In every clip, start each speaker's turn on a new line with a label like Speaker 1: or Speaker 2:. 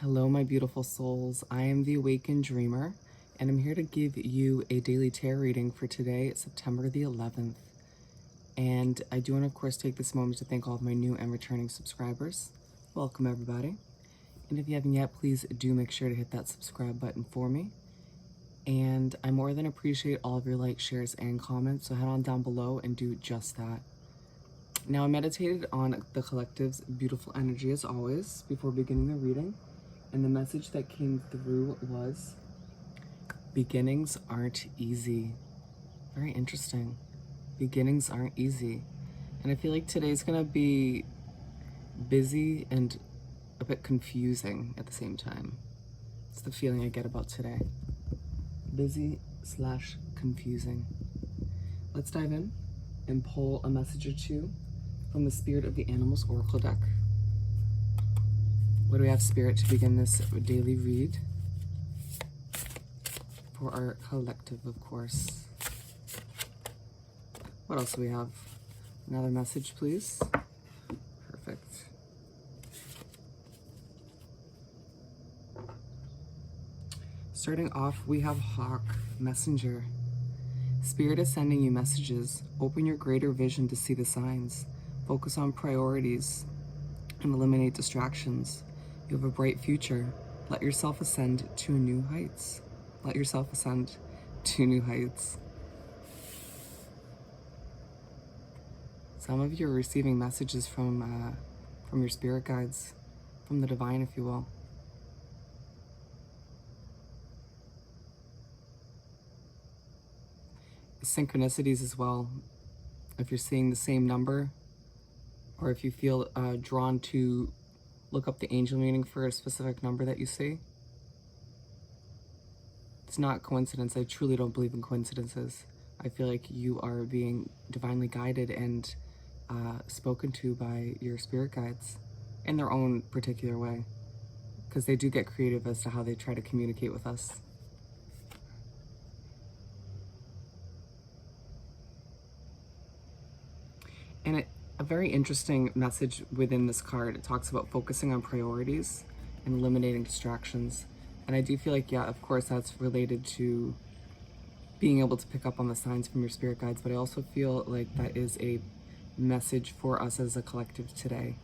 Speaker 1: Hello, my beautiful souls. I am the Awakened Dreamer, and I'm here to give you a daily tarot reading for today, September the 11th. And I do want to, of course, take this moment to thank all of my new and returning subscribers. Welcome, everybody. And if you haven't yet, please do make sure to hit that subscribe button for me. And I more than appreciate all of your likes, shares, and comments, so head on down below and do just that. Now, I meditated on the collective's beautiful energy as always before beginning the reading. And the message that came through was, beginnings aren't easy. Very interesting. Beginnings aren't easy. And I feel like today's gonna be busy and a bit confusing at the same time. It's the feeling I get about today. Busy/confusing. Let's dive in and pull a message or two from the Spirit of the Animals Oracle deck. What do we have, Spirit, to begin this daily read? For our collective, of course. What else do we have? Another message, please. Perfect. Starting off, we have Hawk, Messenger. Spirit is sending you messages. Open your greater vision to see the signs. Focus on priorities and eliminate distractions. You have a bright future. Let yourself ascend to new heights. Let yourself ascend to new heights. Some of you are receiving messages from your spirit guides, from the divine, if you will. Synchronicities as well. If you're seeing the same number, or if you feel drawn to look up the angel meaning for a specific number that you see. It's not coincidence. I truly don't believe in coincidences. I feel like you are being divinely guided and spoken to by your spirit guides in their own particular way, because they do get creative as to how they try to communicate with us. And a very interesting message within this card. It talks about focusing on priorities and eliminating distractions. And I do feel like, yeah, of course, that's related to being able to pick up on the signs from your spirit guides, but I also feel like that is a message for us as a collective today,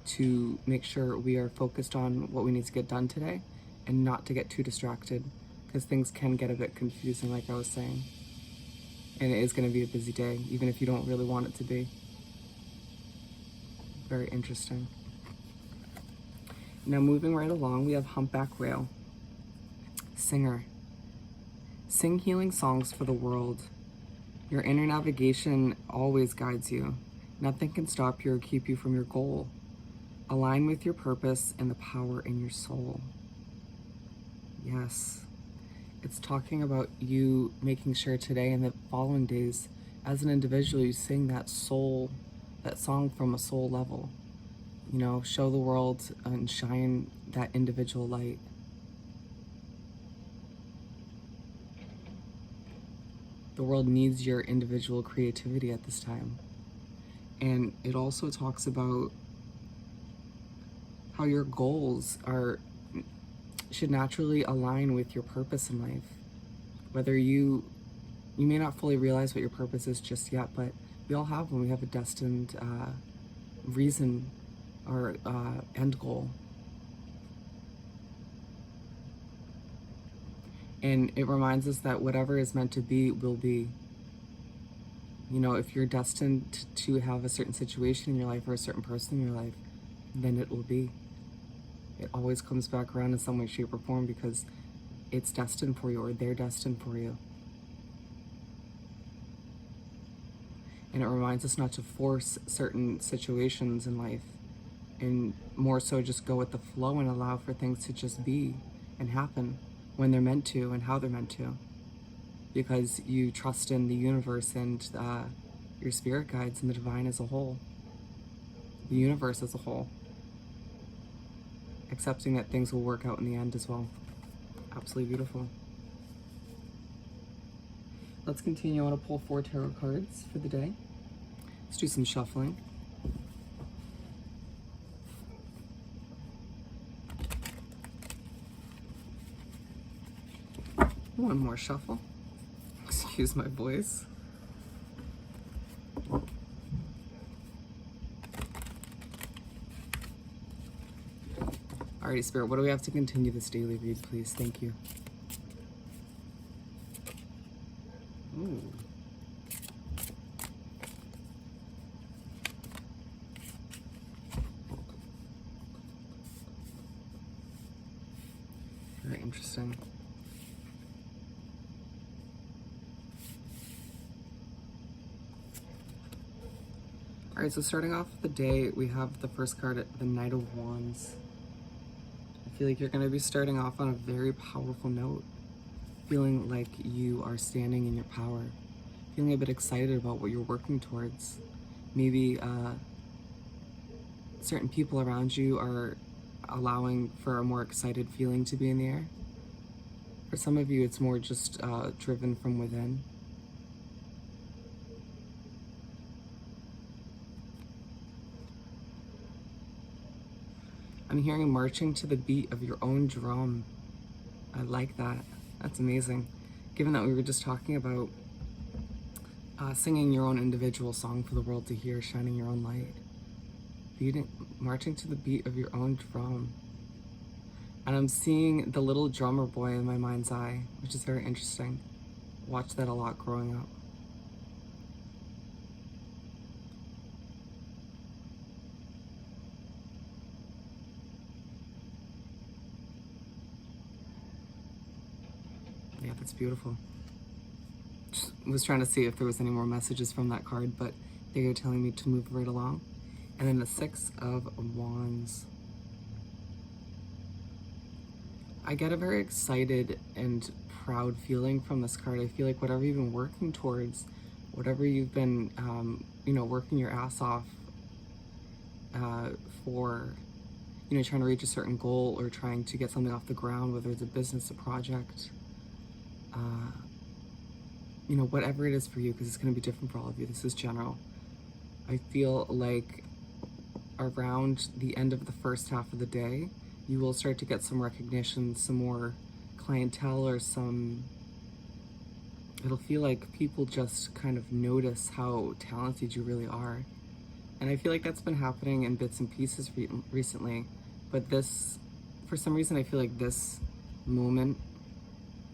Speaker 1: to make sure we are focused on what we need to get done today and not to get too distracted, because things can get a bit confusing, like I was saying. And it is going to be a busy day, even if you don't really want it to be. Very interesting. Now, moving right along, we have Humpback Whale. Singer. Sing healing songs for the world. Your inner navigation always guides you. Nothing can stop you or keep you from your goal. Align with your purpose and the power in your soul. Yes. It's talking about you making sure today and the following days, as an individual, you sing that soul, that song from a soul level. You know, show the world and shine that individual light. The world needs your individual creativity at this time. And it also talks about how your goals should naturally align with your purpose in life. Whether you may not fully realize what your purpose is just yet, but we all have one. We have a destined reason or end goal. And it reminds us that whatever is meant to be will be. You know, if you're destined to have a certain situation in your life or a certain person in your life, then it will be. It always comes back around in some way, shape, or form, because it's destined for you, or they're destined for you. And it reminds us not to force certain situations in life, and more so just go with the flow and allow for things to just be and happen when they're meant to and how they're meant to, because you trust in the universe and your spirit guides and the divine as a whole, the universe as a whole, accepting that things will work out in the end as well. Absolutely beautiful. Let's continue. I want to pull 4 tarot cards for the day. Let's do some shuffling. One more shuffle. Excuse my voice. Alrighty, Spirit, what do we have to continue this daily read, please? Thank you. Ooh. Very interesting. All right, so starting off the day, we have the first card, the Knight of Wands. I feel like you're going to be starting off on a very powerful note, feeling like you are standing in your power, feeling a bit excited about what you're working towards. Maybe certain people around you are allowing for a more excited feeling to be in the air. For some of you, it's more just driven from within. I'm hearing marching to the beat of your own drum. I like that. That's amazing. Given that we were just talking about singing your own individual song for the world to hear, shining your own light. Marching to the beat of your own drum. And I'm seeing the little drummer boy in my mind's eye, which is very interesting. Watched that a lot growing up. Yeah, that's beautiful. Just was trying to see if there was any more messages from that card, but they are telling me to move right along. And then the Six of Wands. I get a very excited and proud feeling from this card. I feel like whatever you've been working towards, whatever you've been, working your ass off for, trying to reach a certain goal or trying to get something off the ground, whether it's a business, a project, whatever it is for you, because it's going to be different for all of you. This is general. I feel like around the end of the first half of the day, you will start to get some recognition, some more clientele, or it'll feel like people just kind of notice how talented you really are. And I feel like that's been happening in bits and pieces recently. But this, for some reason, I feel like this moment,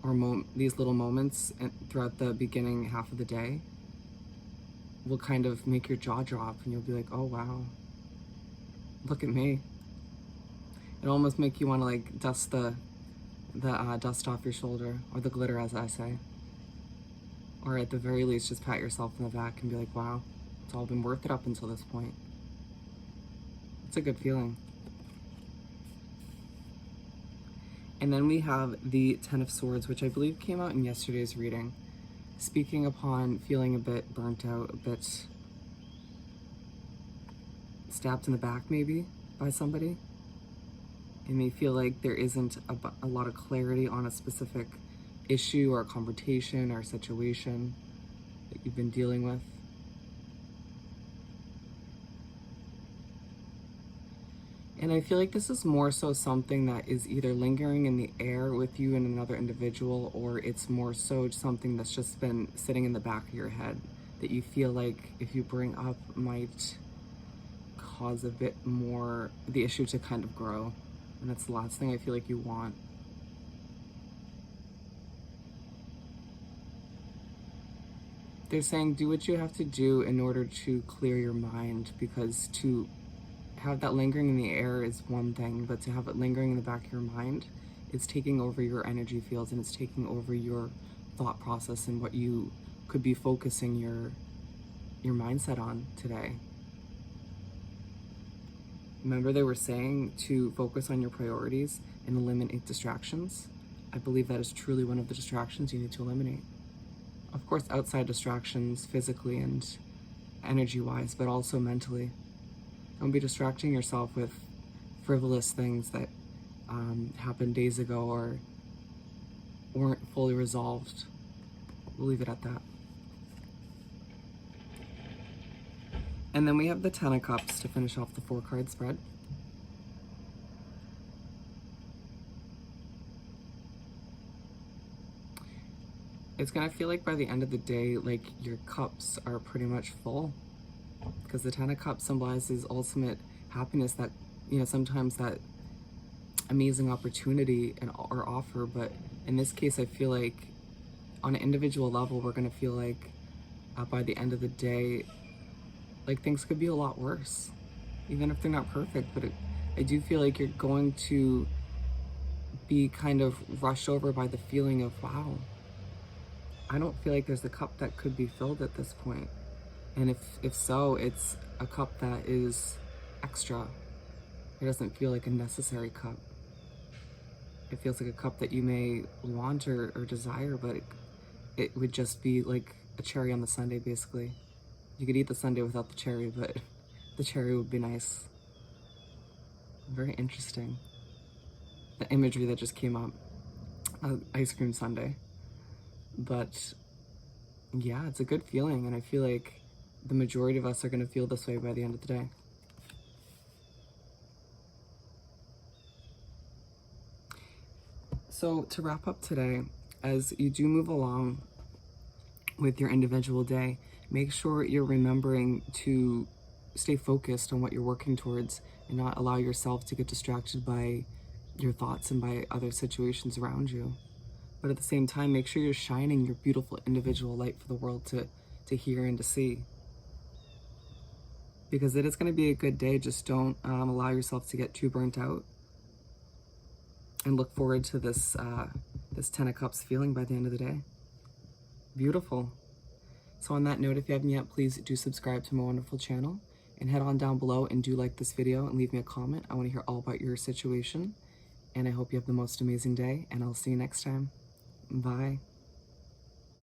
Speaker 1: or these little moments throughout the beginning half of the day will kind of make your jaw drop, and you'll be like, oh wow, look at me. It'll almost make you want to like dust the dust off your shoulder, or the glitter, as I say. Or at the very least, just pat yourself in the back and be like, wow, it's all been worth it up until this point. It's a good feeling. And then we have the Ten of Swords, which I believe came out in yesterday's reading, speaking upon feeling a bit burnt out, a bit stabbed in the back maybe by somebody. It may feel like there isn't a lot of clarity on a specific issue or confrontation or situation that you've been dealing with. And I feel like this is more so something that is either lingering in the air with you and another individual, or it's more so something that's just been sitting in the back of your head that you feel like if you bring up might cause a bit more, the issue to kind of grow. And that's the last thing I feel like you want. They're saying do what you have to do in order to clear your mind, because to have that lingering in the air is one thing, but to have it lingering in the back of your mind, it's taking over your energy fields, and it's taking over your thought process and what you could be focusing your mindset on today. Remember, they were saying to focus on your priorities and eliminate distractions. I believe that is truly one of the distractions you need to eliminate. Of course, outside distractions, physically and energy-wise, but also mentally. Don't be distracting yourself with frivolous things that happened days ago or weren't fully resolved. We'll leave it at that. And then we have the Ten of Cups to finish off the 4-card spread. it's gonna feel like by the end of the day, like your cups are pretty much full, because the Ten of Cups symbolizes ultimate happiness, that, you know, sometimes that amazing opportunity and or offer. But in this case, I feel like on an individual level, we're gonna feel like by the end of the day, like things could be a lot worse, even if they're not perfect. But I do feel like you're going to be kind of rushed over by the feeling of, wow, I don't feel like there's a cup that could be filled at this point. And if so, it's a cup that is extra. It doesn't feel like a necessary cup. It feels like a cup that you may want or desire, but it would just be like a cherry on the sundae, basically. You could eat the sundae without the cherry, but the cherry would be nice. Very interesting. The imagery that just came up. Ice cream sundae. But yeah, it's a good feeling, and I feel like the majority of us are going to feel this way by the end of the day. So to wrap up today, as you do move along with your individual day, make sure you're remembering to stay focused on what you're working towards and not allow yourself to get distracted by your thoughts and by other situations around you. But at the same time, make sure you're shining your beautiful individual light for the world to hear and to see. Because it is going to be a good day. Just don't allow yourself to get too burnt out. And look forward to this Ten of Cups feeling by the end of the day. Beautiful. So on that note, if you haven't yet, please do subscribe to my wonderful channel. And head on down below and do like this video and leave me a comment. I want to hear all about your situation. And I hope you have the most amazing day. And I'll see you next time. Bye.